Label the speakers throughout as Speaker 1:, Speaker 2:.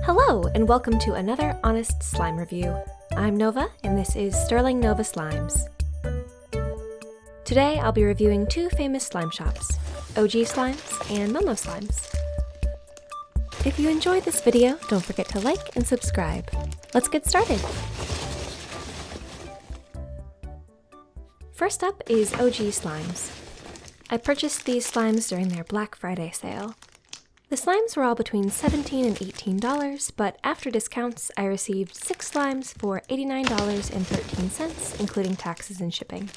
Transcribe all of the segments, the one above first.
Speaker 1: Hello, and welcome to another Honest Slime Review. I'm Nova, and this is Sterling Nova Slimes. Today, I'll be reviewing two famous slime shops, OG Slimes and Momo Slimes. If you enjoyed this video, don't forget to like and subscribe. Let's get started! First up is OG Slimes. I purchased these slimes during their Black Friday sale. The slimes were all between $17 and $18, but after discounts, I received 6 slimes for $89.13, including taxes and shipping.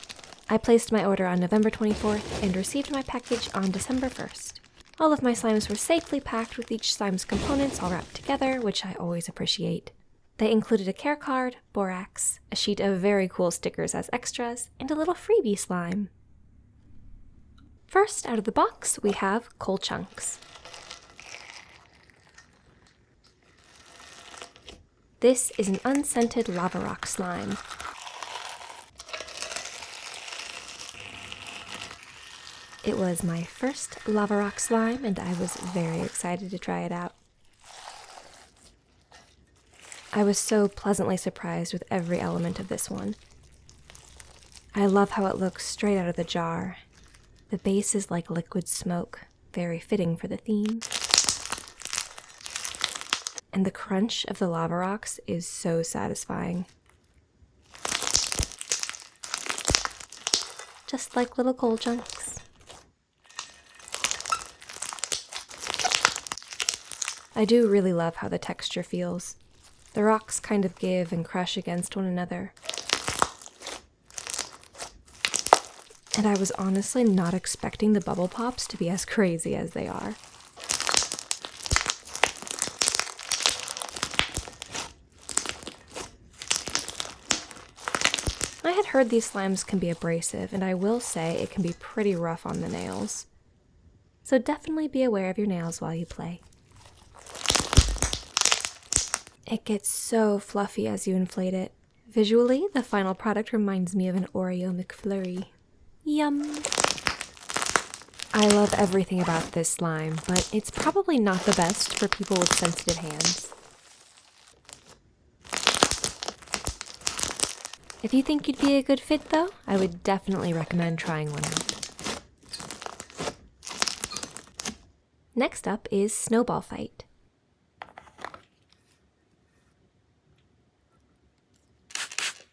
Speaker 1: I placed my order on November 24th and received my package on December 1st. All of my slimes were safely packed with each slime's components all wrapped together, which I always appreciate. They included a care card, borax, a sheet of very cool stickers as extras, and a little freebie slime. First, out of the box, we have Coal Chunks. This is an unscented lava rock slime. It was my first lava rock slime, and I was very excited to try it out. I was so pleasantly surprised with every element of this one. I love how it looks straight out of the jar. The base is like liquid smoke, very fitting for the theme. And the crunch of the lava rocks is so satisfying. Just like little coal chunks. I do really love how the texture feels. The rocks kind of give and crush against one another. And I was honestly not expecting the bubble pops to be as crazy as they are. I had heard these slimes can be abrasive, and I will say it can be pretty rough on the nails. So definitely be aware of your nails while you play. It gets so fluffy as you inflate it. Visually, the final product reminds me of an Oreo McFlurry. Yum! I love everything about this slime, but it's probably not the best for people with sensitive hands. If you think you'd be a good fit, though, I would definitely recommend trying one out. Next up is Snowball Fight.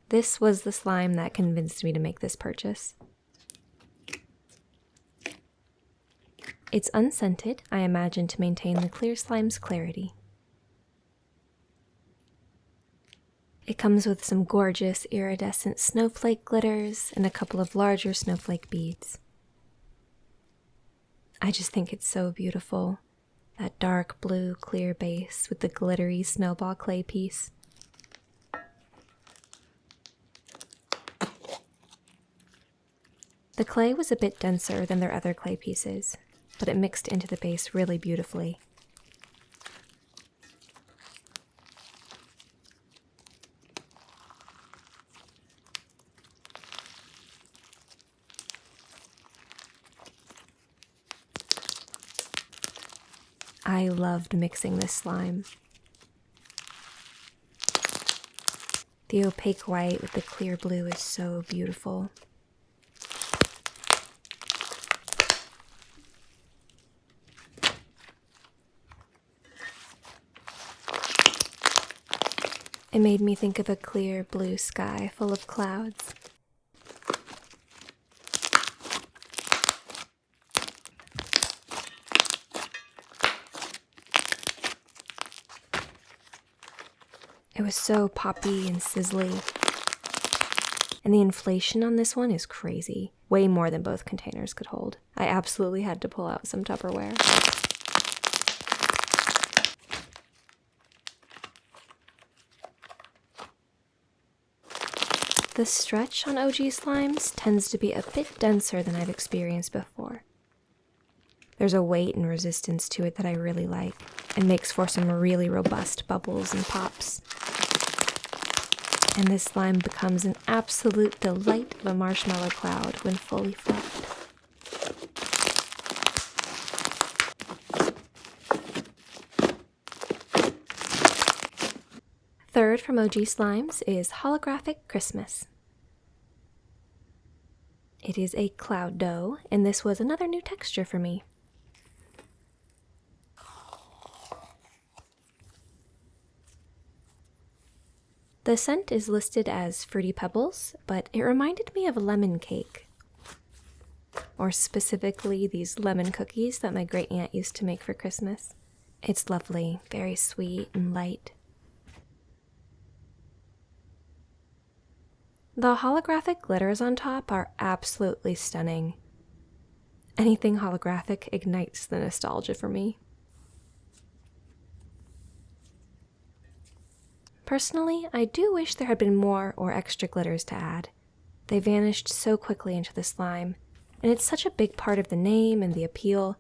Speaker 1: This was the slime that convinced me to make this purchase. It's unscented, I imagine to maintain the clear slime's clarity. It comes with some gorgeous iridescent snowflake glitters and a couple of larger snowflake beads. I just think it's so beautiful. That dark blue clear base with the glittery snowball clay piece. The clay was a bit denser than their other clay pieces, but it mixed into the base really beautifully. I loved mixing this slime. The opaque white with the clear blue is so beautiful. It made me think of a clear blue sky full of clouds. It was so poppy and sizzly. And the inflation on this one is crazy. Way more than both containers could hold. I absolutely had to pull out some Tupperware. The stretch on OG Slimes tends to be a bit denser than I've experienced before. There's a weight and resistance to it that I really like, and makes for some really robust bubbles and pops. And this slime becomes an absolute delight of a marshmallow cloud when fully fluffed. third from OG Slimes is Holographic Christmas. It is a cloud dough, and this was another new texture for me. The scent is listed as Fruity Pebbles, but it reminded me of a lemon cake. Or specifically these lemon cookies that my great aunt used to make for Christmas. It's lovely, very sweet and light. The holographic glitters on top are absolutely stunning. Anything holographic ignites the nostalgia for me. Personally, I do wish there had been more or extra glitters to add. They vanished so quickly into the slime, and it's such a big part of the name and the appeal.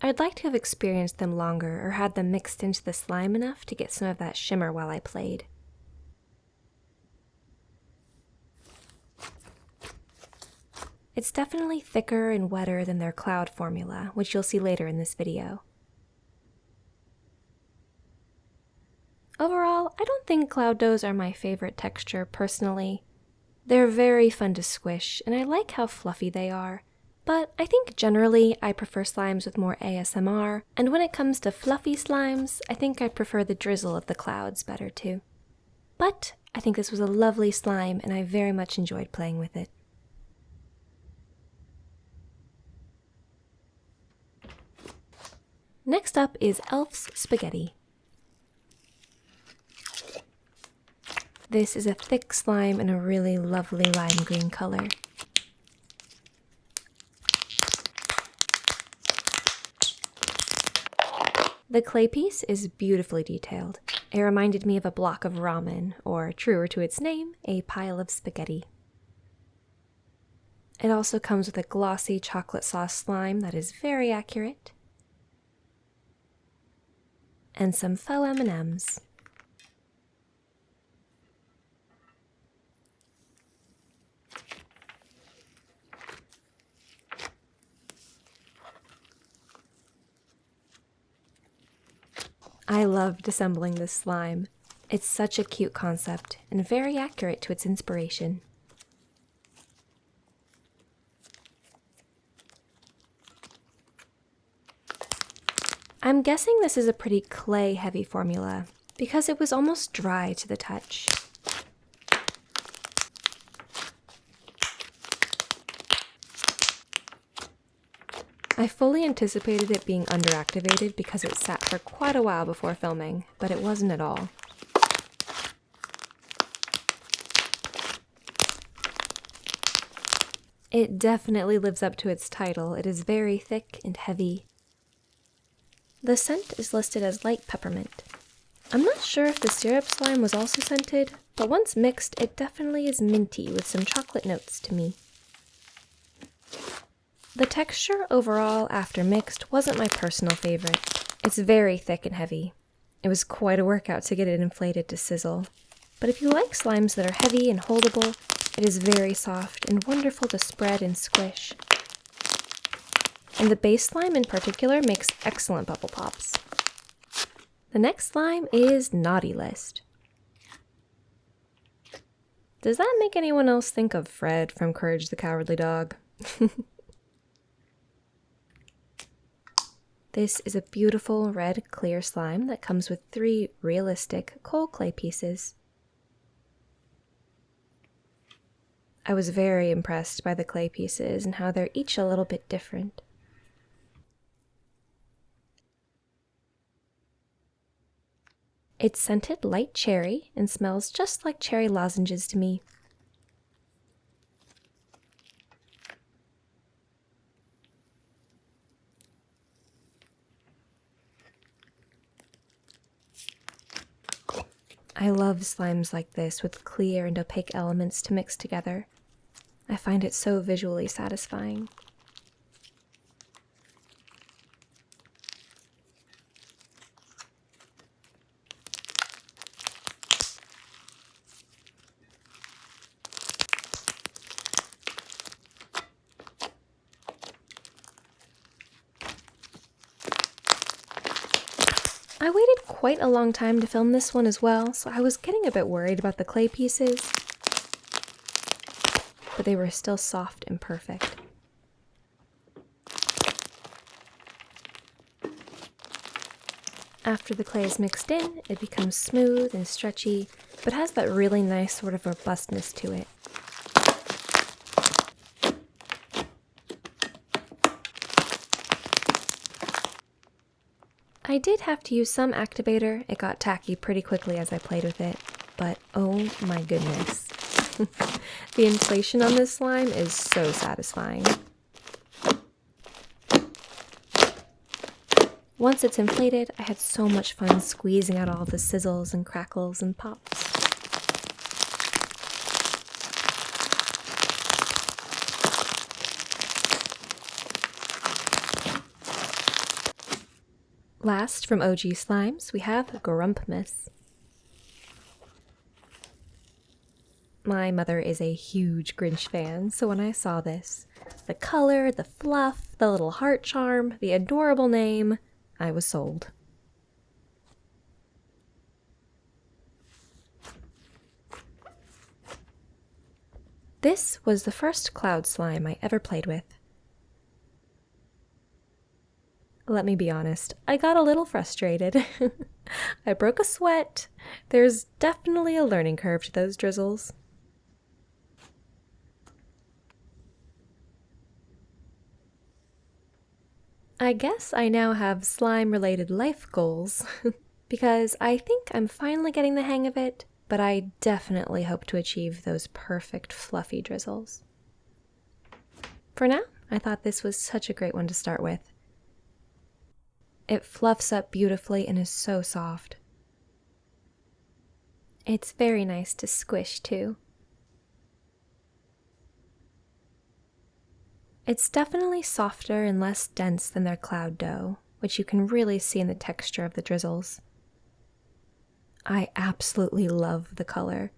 Speaker 1: I'd like to have experienced them longer or had them mixed into the slime enough to get some of that shimmer while I played. It's definitely thicker and wetter than their cloud formula, which you'll see later in this video. Overall, I don't think cloud doughs are my favorite texture personally. They're very fun to squish, and I like how fluffy they are. But I think generally I prefer slimes with more ASMR, and when it comes to fluffy slimes, I think I prefer the drizzle of the clouds better too. But I think this was a lovely slime, and I very much enjoyed playing with it. Next up is Elf's Spaghetti. This is a thick slime in a really lovely lime green color. The clay piece is beautifully detailed. It reminded me of a block of ramen, or truer to its name, a pile of spaghetti. It also comes with a glossy chocolate sauce slime that is very accurate, and some faux M&Ms. I loved assembling this slime. It's such a cute concept and very accurate to its inspiration. I'm guessing this is a pretty clay-heavy formula because it was almost dry to the touch. I fully anticipated it being underactivated because it sat for quite a while before filming, but it wasn't at all. It definitely lives up to its title. It is very thick and heavy. The scent is listed as light peppermint. I'm not sure if the syrup slime was also scented, but once mixed, it definitely is minty with some chocolate notes to me. The texture overall, after mixed, wasn't my personal favorite. It's very thick and heavy. It was quite a workout to get it inflated to sizzle. But if you like slimes that are heavy and holdable, it is very soft and wonderful to spread and squish. And the base slime in particular makes excellent bubble pops. The next slime is Naughty List. Does that make anyone else think of Fred from Courage the Cowardly Dog? This is a beautiful red clear slime that comes with 3 realistic coal clay pieces. I was very impressed by the clay pieces and how they're each a little bit different. It's scented light cherry and smells just like cherry lozenges to me. I love slimes like this with clear and opaque elements to mix together. I find it so visually satisfying. I waited quite a long time to film this one as well, so I was getting a bit worried about the clay pieces, but they were still soft and perfect. After the clay is mixed in, it becomes smooth and stretchy, but has that really nice sort of robustness to it. I did have to use some activator. It got tacky pretty quickly as I played with it, but oh my goodness. The inflation on this slime is so satisfying. Once it's inflated, I had so much fun squeezing out all the sizzles and crackles and pops. Last, from OG Slimes, we have Grumpmas. My mother is a huge Grinch fan, so when I saw this, the color, the fluff, the little heart charm, the adorable name, I was sold. This was the first cloud slime I ever played with. Let me be honest, I got a little frustrated. I broke a sweat. There's definitely a learning curve to those drizzles. I guess I now have slime-related life goals, because I think I'm finally getting the hang of it, but I definitely hope to achieve those perfect fluffy drizzles. For now, I thought this was such a great one to start with. It fluffs up beautifully and is so soft. It's very nice to squish too. It's definitely softer and less dense than their cloud dough, which you can really see in the texture of the drizzles. I absolutely love the color.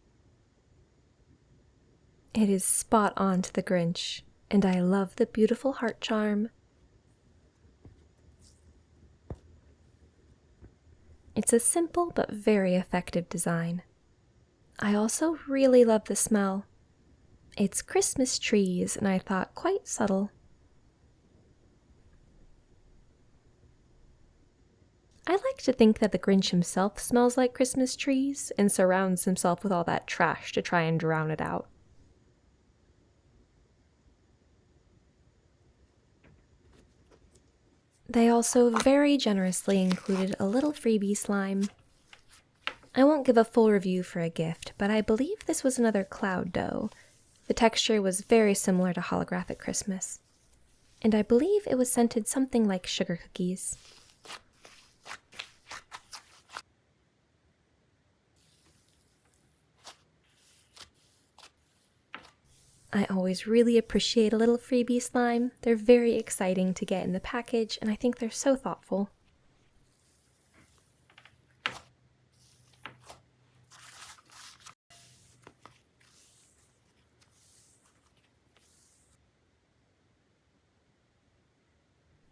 Speaker 1: It is spot on to the Grinch, and I love the beautiful heart charm. It's a simple but very effective design. I also really love the smell. It's Christmas trees, and I thought quite subtle. I like to think that the Grinch himself smells like Christmas trees and surrounds himself with all that trash to try and drown it out. They also very generously included a little freebie slime. I won't give a full review for a gift, but I believe this was another cloud dough. The texture was very similar to Holographic Christmas, and I believe it was scented something like sugar cookies. I always really appreciate a little freebie slime. They're very exciting to get in the package, and I think they're so thoughtful.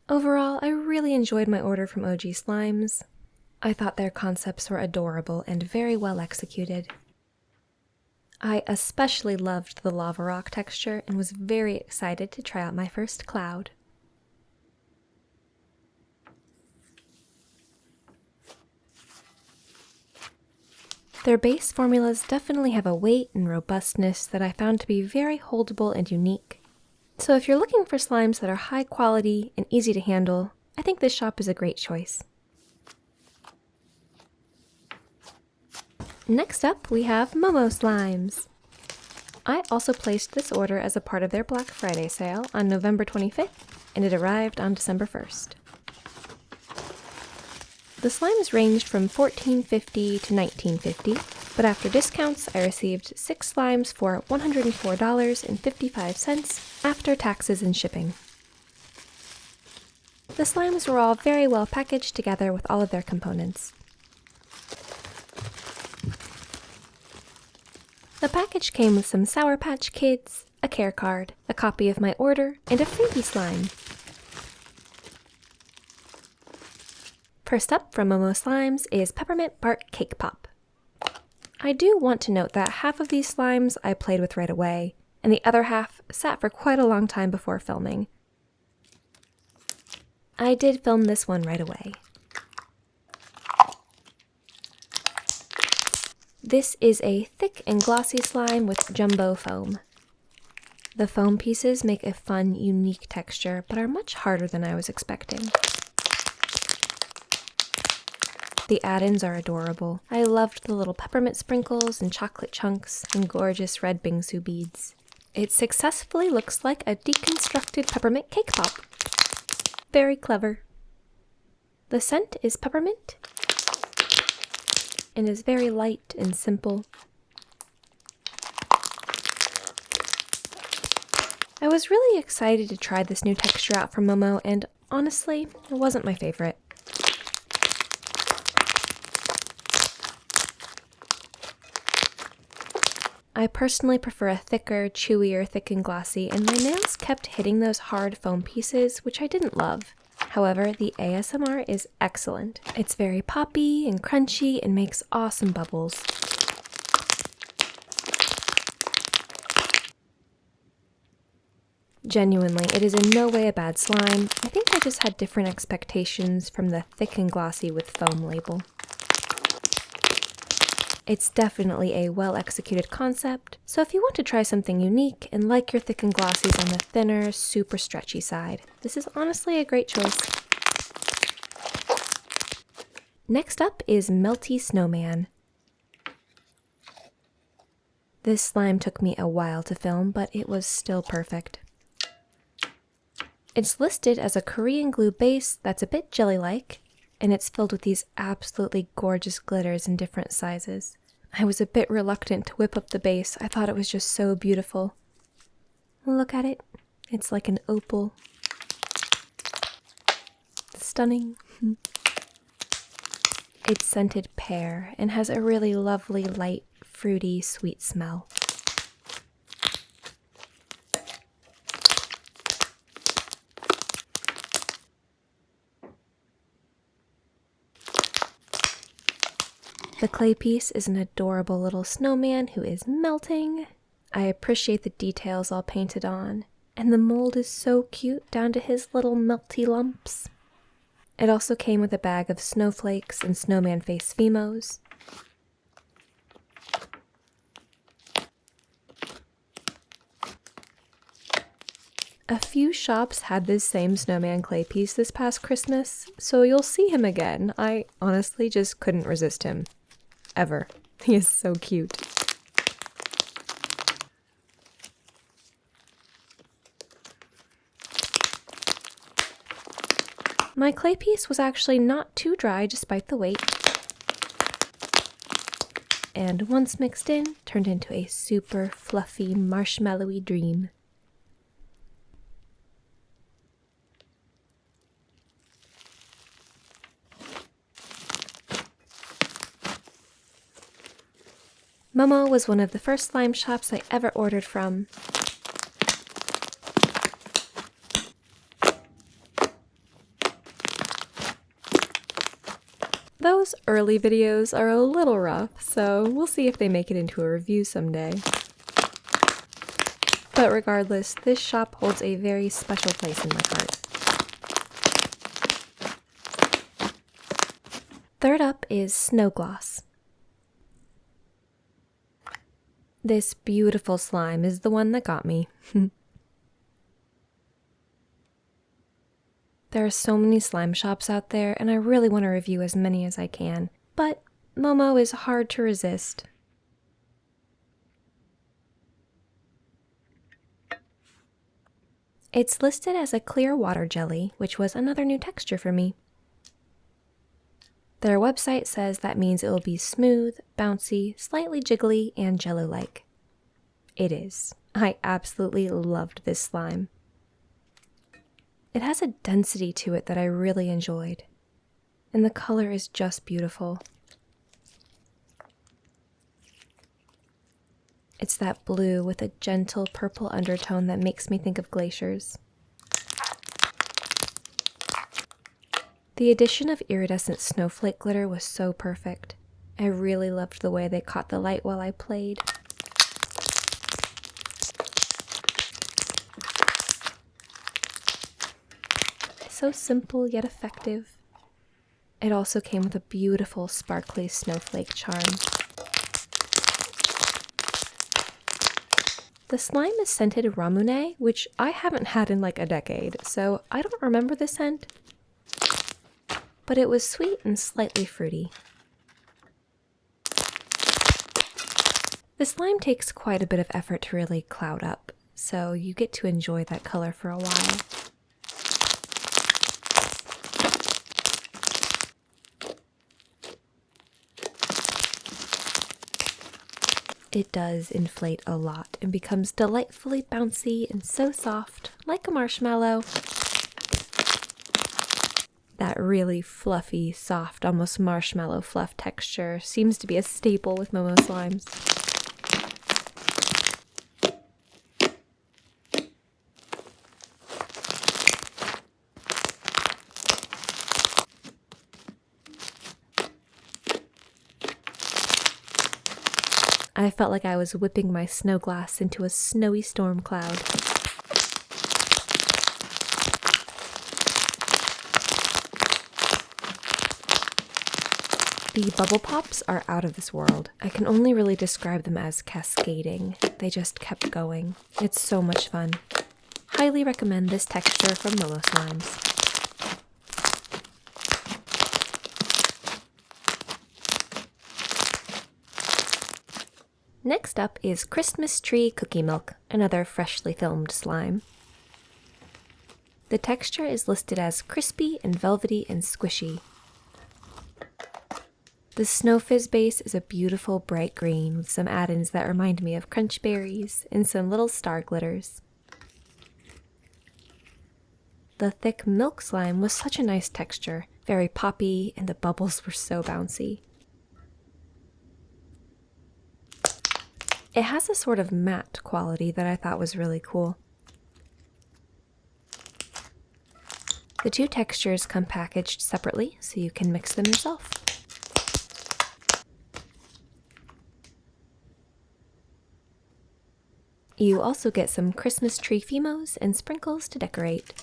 Speaker 1: Overall, I really enjoyed my order from OG Slimes. I thought their concepts were adorable and very well executed. I especially loved the lava rock texture and was very excited to try out my first cloud. Their base formulas definitely have a weight and robustness that I found to be very holdable and unique. So if you're looking for slimes that are high quality and easy to handle, I think this shop is a great choice. Next up, we have Momo Slimes. I also placed this order as a part of their Black Friday sale on November 25th, and it arrived on December 1st. The slimes ranged from $14.50 to $19.50, but after discounts, I received 6 slimes for $104.55 after taxes and shipping. The slimes were all very well packaged together with all of their components. The package came with some Sour Patch Kids, a care card, a copy of my order, and a freebie slime. First up from Momo Slimes is Peppermint Bark Cake Pop. I do want to note that half of these slimes I played with right away, and the other half sat for quite a long time before filming. I did film this one right away. This is a thick and glossy slime with jumbo foam. The foam pieces make a fun, unique texture, but are much harder than I was expecting. The add-ins are adorable. I loved the little peppermint sprinkles and chocolate chunks and gorgeous red bingsu beads. It successfully looks like a deconstructed peppermint cake pop. Very clever. The scent is peppermint and is very light and simple. I was really excited to try this new texture out from Momo, and honestly, it wasn't my favorite. I personally prefer a thicker, chewier, thick and glossy, and my nails kept hitting those hard foam pieces, which I didn't love. However, the ASMR is excellent. It's very poppy and crunchy and makes awesome bubbles. Genuinely, it is in no way a bad slime. I think I just had different expectations from the thick and glossy with foam label. It's definitely a well-executed concept, so if you want to try something unique and like your thick and glossies on the thinner, super stretchy side, this is honestly a great choice. Next up is Melty Snowman. This slime took me a while to film, but it was still perfect. It's listed as a Korean glue base that's a bit jelly-like, and it's filled with these absolutely gorgeous glitters in different sizes. I was a bit reluctant to whip up the base. I thought it was just so beautiful. Look at it. It's like an opal. Stunning. It's scented pear and has a really lovely, light, fruity, sweet smell. The clay piece is an adorable little snowman who is melting. I appreciate the details all painted on, and the mold is so cute down to his little melty lumps. It also came with a bag of snowflakes and snowman face Fimos. A few shops had this same snowman clay piece this past Christmas, so you'll see him again. I honestly just couldn't resist him. Ever. He is so cute. My clay piece was actually not too dry despite the weight, and once mixed in, turned into a super fluffy, marshmallowy dream. Momo was one of the first slime shops I ever ordered from. Those early videos are a little rough, so we'll see if they make it into a review someday. But regardless, this shop holds a very special place in my heart. Third up is Snow Gloss. This beautiful slime is the one that got me. There are so many slime shops out there, and I really want to review as many as I can, but Momo is hard to resist. It's listed as a clear water jelly, which was another new texture for me. Their website says that means it will be smooth, bouncy, slightly jiggly, and jello-like. It is. I absolutely loved this slime. It has a density to it that I really enjoyed, and the color is just beautiful. It's that blue with a gentle purple undertone that makes me think of glaciers. The addition of iridescent snowflake glitter was so perfect. I really loved the way they caught the light while I played. So simple yet effective. It also came with a beautiful sparkly snowflake charm. The slime is scented Ramune, which I haven't had in like a decade, so I don't remember the scent. But it was sweet and slightly fruity. The slime takes quite a bit of effort to really cloud up, so you get to enjoy that color for a while. It does inflate a lot and becomes delightfully bouncy and so soft, like a marshmallow. That really fluffy, soft, almost marshmallow fluff texture seems to be a staple with Momo slimes. I felt like I was whipping my snow glass into a snowy storm cloud. The bubble pops are out of this world. I can only really describe them as cascading. They just kept going. It's so much fun. Highly recommend this texture from Momo Slimes. Next up is Christmas Tree Cookie Milk, another freshly filmed slime. The texture is listed as crispy and velvety and squishy. The Snow Fizz base is a beautiful bright green with some add-ins that remind me of crunch berries and some little star glitters. The thick milk slime was such a nice texture, very poppy, and the bubbles were so bouncy. It has a sort of matte quality that I thought was really cool. The two textures come packaged separately, so you can mix them yourself. You also get some Christmas tree Fimos and sprinkles to decorate.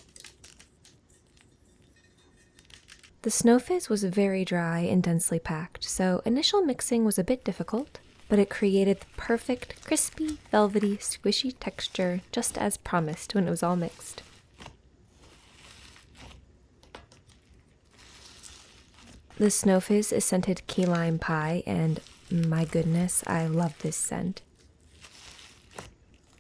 Speaker 1: The Snow Fizz was very dry and densely packed, so initial mixing was a bit difficult, but it created the perfect, crispy, velvety, squishy texture just as promised when it was all mixed. The Snow Fizz is scented key lime pie, and my goodness, I love this scent.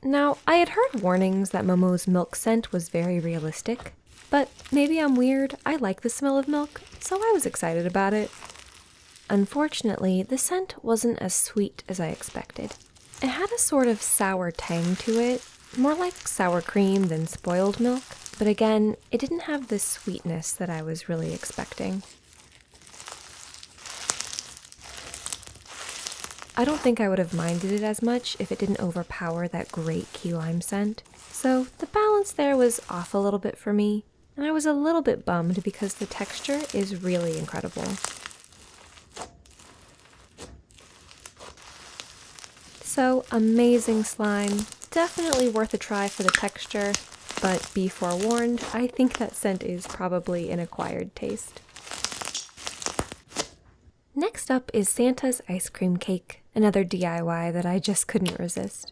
Speaker 1: Now, I had heard warnings that Momo's milk scent was very realistic, but maybe I'm weird, I like the smell of milk, so I was excited about it. Unfortunately, the scent wasn't as sweet as I expected. It had a sort of sour tang to it, more like sour cream than spoiled milk, but again, it didn't have the sweetness that I was really expecting. I don't think I would have minded it as much if it didn't overpower that great key lime scent, so the balance there was off a little bit for me, and I was a little bit bummed because the texture is really incredible. So, amazing slime, definitely worth a try for the texture, but be forewarned, I think that scent is probably an acquired taste. Next up is Santa's Ice Cream Cake, another DIY that I just couldn't resist.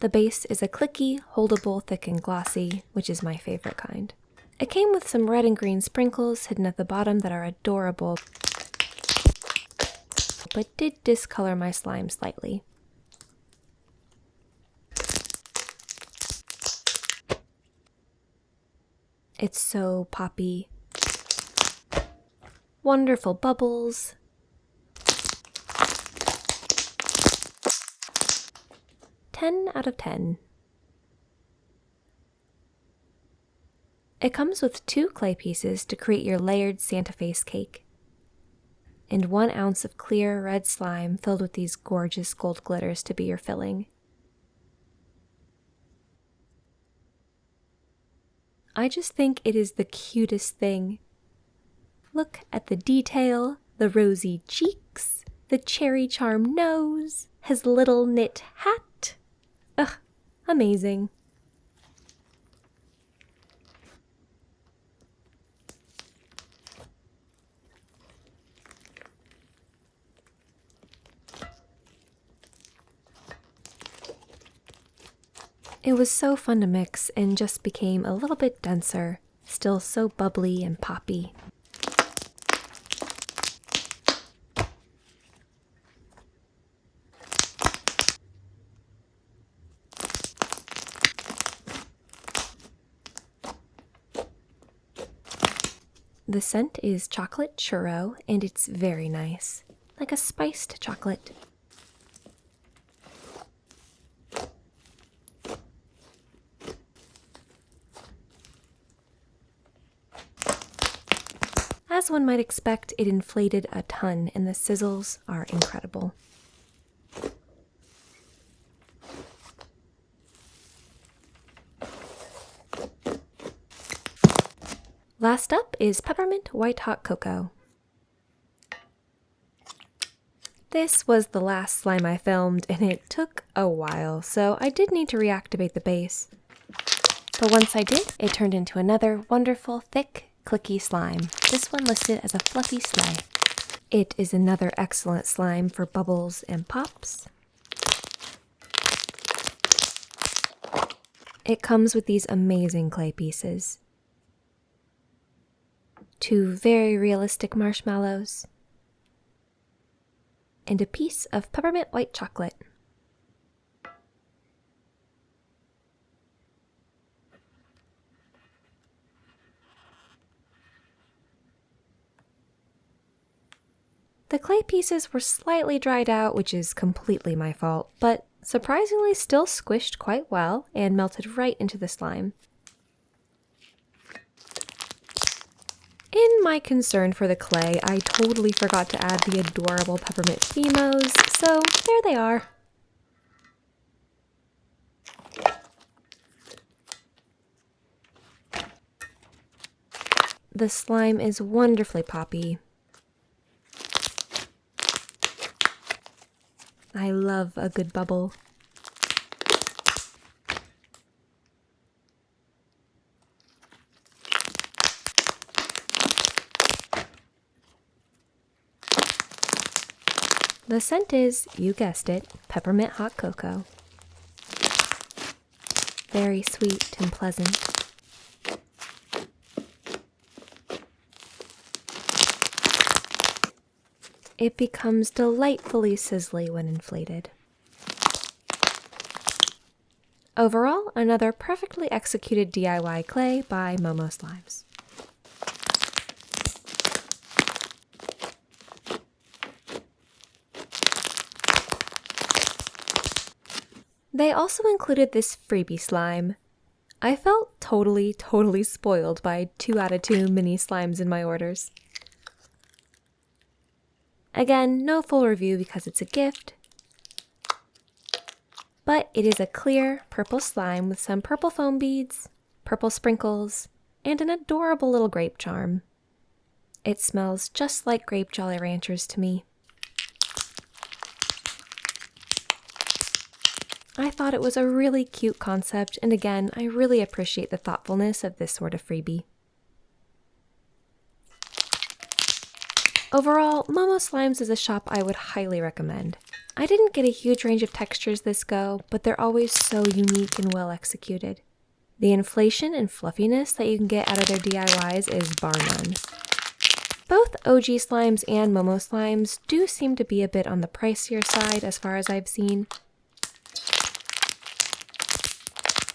Speaker 1: The base is a clicky, holdable, thick and glossy, which is my favorite kind. It came with some red and green sprinkles hidden at the bottom that are adorable, but did discolor my slime slightly. It's so poppy. Wonderful bubbles. Ten out of 10. It comes with 2 clay pieces to create your layered Santa face cake, and 1 ounce of clear red slime filled with these gorgeous gold glitters to be your filling. I just think it is the cutest thing. Look at the detail, the rosy cheeks, the cherry charm nose, his little knit hat. Ugh, amazing. It was so fun to mix and just became a little bit denser, still so bubbly and poppy. The scent is chocolate churro and it's very nice, like a spiced chocolate. As one might expect, it inflated a ton and the sizzles are incredible. Last up is Peppermint White Hot Cocoa. This was the last slime I filmed and it took a while, so I did need to reactivate the base. But once I did, it turned into another wonderful, thick, clicky slime, this one listed as a fluffy sleigh. It is another excellent slime for bubbles and pops. It comes with these amazing clay pieces. 2 very realistic marshmallows. And a piece of peppermint white chocolate. The clay pieces were slightly dried out, which is completely my fault, but surprisingly still squished quite well and melted right into the slime. In my concern for the clay, I totally forgot to add the adorable peppermint Fimos, so there they are. The slime is wonderfully poppy. I love a good bubble. The scent is, you guessed it, peppermint hot cocoa. Very sweet and pleasant. It becomes delightfully sizzly when inflated. Overall, another perfectly executed DIY clay by Momo Slimes. They also included this freebie slime. I felt totally spoiled by 2 out of 2 mini slimes in my orders. Again, no full review because it's a gift, but it is a clear purple slime with some purple foam beads, purple sprinkles, and an adorable little grape charm. It smells just like grape Jolly Ranchers to me. I thought it was a really cute concept, and again, I really appreciate the thoughtfulness of this sort of freebie. Overall, Momo Slimes is a shop I would highly recommend. I didn't get a huge range of textures this go, but they're always so unique and well executed. The inflation and fluffiness that you can get out of their DIYs is bar none. Both OG Slimes and Momo Slimes do seem to be a bit on the pricier side as far as I've seen,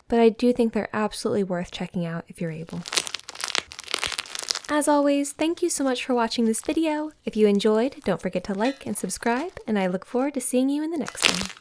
Speaker 1: but I do think they're absolutely worth checking out if you're able. As always, thank you so much for watching this video. If you enjoyed, don't forget to like and subscribe, and I look forward to seeing you in the next one.